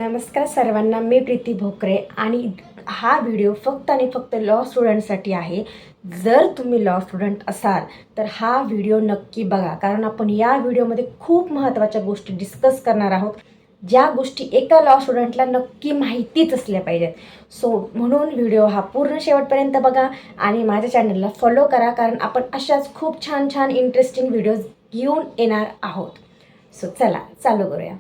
नमस्कार सर्वांना, मी प्रीती भोकरे आणि हा व्हिडिओ फक्त आणि फक्त लॉ स्टुडंटसाठी आहे. जर तुम्ही लॉ स्टुडंट असाल तर हा व्हिडिओ नक्की बघा, कारण आपण या व्हिडिओमध्ये खूप महत्त्वाच्या गोष्टी डिस्कस करणार आहोत, ज्या गोष्टी एका लॉ स्टुडंटला नक्की माहितीच असल्या पाहिजेत. सो म्हणून व्हिडिओ हा पूर्ण शेवटपर्यंत बघा आणि माझ्या चॅनलला फॉलो करा, कारण आपण अशाच खूप छान छान इंटरेस्टिंग व्हिडिओज घेऊन येणार आहोत. सो चला चालू करूया.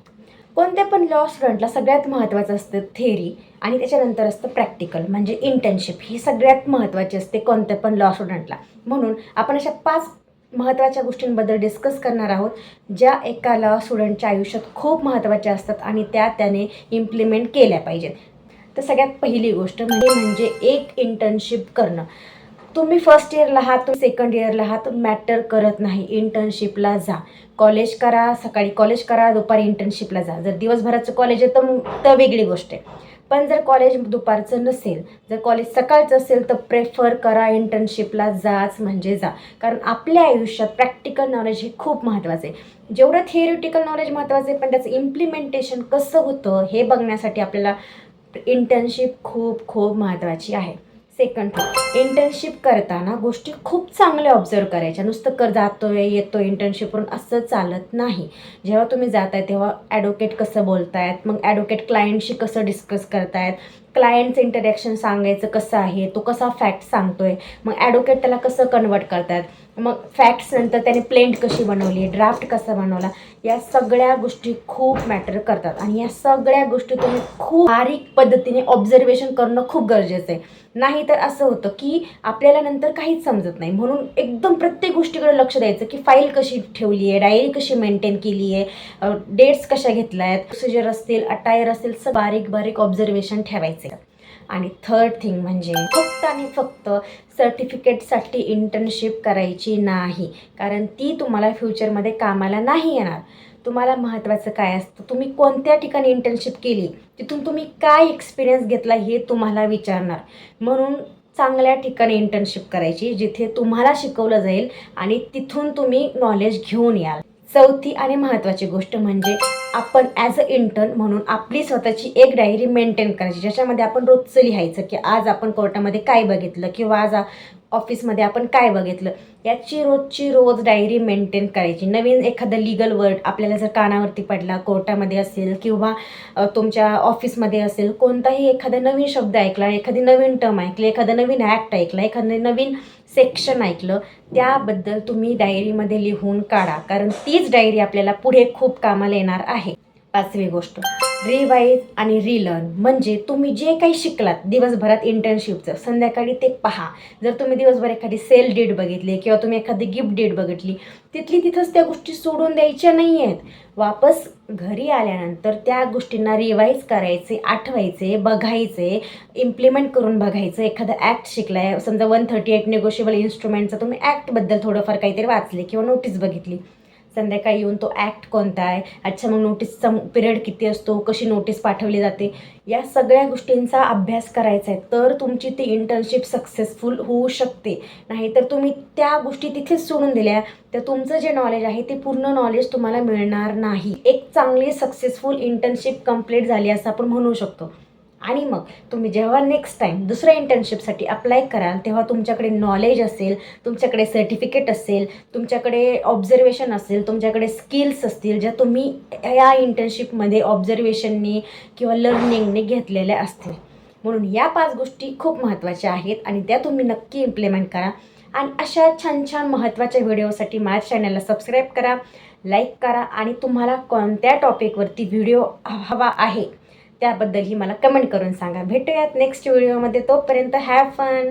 कोणत्या पण लॉ स्टुडंटला सगळ्यात महत्त्वाचं असतं थेअरी आणि त्याच्यानंतर असतं प्रॅक्टिकल म्हणजे इंटर्नशिप. ही सगळ्यात महत्त्वाची असते कोणत्या पण लॉ स्टुडंटला. म्हणून आपण अशा 5 महत्त्वाच्या गोष्टींबद्दल डिस्कस करणार आहोत, ज्या एका लॉ स्टुडंटच्या आयुष्यात खूप महत्त्वाच्या असतात आणि त्या त्याने इम्प्लिमेंट केल्या पाहिजेत. तर सगळ्यात पहिली गोष्ट म्हणजे एक इंटर्नशिप करणं. तुम्ही फर्स्ट इयरला आहात, तुम्ही सेकंड इयरला आहात, मॅटर करत नाही, इंटर्नशिपला जा. कॉलेज करा, सकाळी कॉलेज करा, दुपारी इंटर्नशिपला जा. जर दिवसभराचं कॉलेज आहे तर वेगळी गोष्ट आहे. पण जर कॉलेज दुपारचं नसेल, जर कॉलेज सकाळचं असेल तर प्रेफर करा इंटर्नशिपला जाच म्हणजे जा. कारण आपल्या आयुष्यात प्रॅक्टिकल नॉलेज हे खूप महत्त्वाचं आहे. जेवढं थिअरिटिकल नॉलेज महत्त्वाचं आहे, पण त्याचं इम्प्लिमेंटेशन कसं होतं हे बघण्यासाठी आपल्याला इंटर्नशिप खूप खूप महत्त्वाची आहे. सेकंड थिंग, इंटर्नशिप करताना गोष्टी खूप चांगल्या ऑब्झर्व करायच्या. नुसतं जातोय येतोय इंटर्नशिप करून असं चालत नाही. जेव्हा तुम्ही जाताय तेव्हा ॲडव्होकेट कसं बोलतायत, मग ॲडव्होकेट क्लायंटशी कसं डिस्कस करतायत, क्लायंटचं इंटरॅक्शन सांगायचं कसं आहे, तो कसा फॅक्ट सांगतोय, मग ॲडव्होकेट त्याला कसं कन्वर्ट करतात, मग फॅक्ट्स नंतर त्याने प्लेंट कशी बनवली, ड्राफ्ट कसा बनवला, या सगळ्या गोष्टी खूप मॅटर करतात. आणि या सगळ्या गोष्टी तुम्ही खूप बारीक पद्धतीने ऑब्झर्वेशन करणं खूप गरजेचं आहे. नाही तर असं होतं की आपल्याला नंतर काहीच समजत नाही. म्हणून एकदम प्रत्येक गोष्टीकडे लक्ष द्यायचं की फाईल कशी ठेवली आहे, डायरी कशी मेंटेन केली आहे, डेट्स कशा घेतल्या आहेत, प्रोसिजर असतील, अटायर असतील, बारीक बारीक ऑब्झर्वेशन ठेवायचे. आणि थर्ड थिंग म्हणजे फक्त आणि फक्त सर्टिफिकेटसाठी इंटर्नशिप करायची नाही, कारण ती तुम्हाला फ्युचरमध्ये कामाला नाही येणार. तुम्हाला महत्त्वाचं काय असतं, तुम्ही कोणत्या ठिकाणी इंटर्नशिप केली, तिथून तुम्ही काय एक्सपिरियन्स घेतला हे तुम्हाला विचारणार. म्हणून चांगल्या ठिकाणी इंटर्नशिप करायची, जिथे तुम्हाला शिकवलं जाईल आणि तिथून तुम्ही नॉलेज घेऊन याल. चौथी आणि महत्त्वाची गोष्ट म्हणजे आपण ॲज अ इंटर्न म्हणून आपली स्वतःची एक डायरी मेंटेन करायची, ज्याच्यामध्ये आपण रोजचं लिहायचं की आज आपण कोर्टामध्ये काय बघितलं किंवा आज ऑफिसमध्ये आपण काय बघितलं, याची रोजची रोज डायरी मेंटेन करायची. नवीन एखादं लिगल वर्ड आपल्याला जर कानावरती पडला, कोर्टामध्ये असेल किंवा तुमच्या ऑफिसमध्ये असेल, कोणताही एखादा नवीन शब्द ऐकला, एखादी नवीन टर्म ऐकली, एखादं नवीन ॲक्ट ऐकला, एखादं नवीन सेक्शन ऐकलं, त्याबद्दल तुम्ही डायरीमध्ये लिहून काढा, कारण तीच डायरी आपल्याला पुढे खूप कामाला येणार आहे. 5वी गोष्ट, रिवाईज आणि रिलर्न. म्हणजे तुम्ही जे काही शिकलात दिवसभरात इंटर्नशिपचं, संध्याकाळी ते पहा. जर तुम्ही दिवसभर एखादी सेल डीड बघितली किंवा तुम्ही एखादी गिफ्ट डीड बघितली, तिथली तिथंच त्या गोष्टी सोडून द्यायच्या नाही आहेत. वापस घरी आल्यानंतर त्या गोष्टींना रिवाईज करायचे, आठवायचे, बघायचे, इम्प्लिमेंट करून बघायचं. एखादा ॲक्ट शिकलाय, समजा 138 निगोशिएबल इन्स्ट्रुमेंटचा तुम्ही ॲक्टबद्दल थोडंफार काहीतरी वाचले किंवा नोटीस बघितली, संध्याकाळी येऊन तो ॲक्ट कोणता आहे, अच्छा मग नोटीसचा पिरियड किती असतो, कशी नोटीस पाठवली जाते, या सगळ्या गोष्टींचा अभ्यास करायचा आहे. तर तुमची ती इंटर्नशिप सक्सेसफुल होऊ शकते. नाहीतर तुम्ही त्या गोष्टी तिथेच सोडून दिल्या तर तुमचं जे नॉलेज आहे ते पूर्ण नॉलेज तुम्हाला मिळणार नाही. एक चांगली सक्सेसफुल इंटर्नशिप कंप्लीट झाली असं आपण म्हणू शकतो. आणि मग तुम्ही जेव्हा नेक्स्ट टाईम दुसऱ्या इंटर्नशिपसाठी अप्लाय कराल, तेव्हा तुमच्याकडे नॉलेज असेल, तुमच्याकडे सर्टिफिकेट असेल, तुमच्याकडे ऑब्झर्वेशन असेल, तुमच्याकडे स्किल्स असतील, ज्या तुम्ही या इंटर्नशिपमध्ये ऑब्झर्वेशननी किंवा लर्निंगने घेतलेल्या असतील. म्हणून या 5 गोष्टी खूप महत्त्वाच्या आहेत आणि त्या तुम्ही नक्की इम्प्लिमेंट करा. आणि अशा छान छान महत्त्वाच्या व्हिडिओसाठी माझ्या चॅनलला सबस्क्राईब करा, लाईक करा आणि तुम्हाला कोणत्या टॉपिकवरती व्हिडिओ हवा आहे त्याबद्दलही मला कमेंट करून सांगा. भेटूयात नेक्स्ट व्हिडिओमध्ये. तोपर्यंत हॅव फन.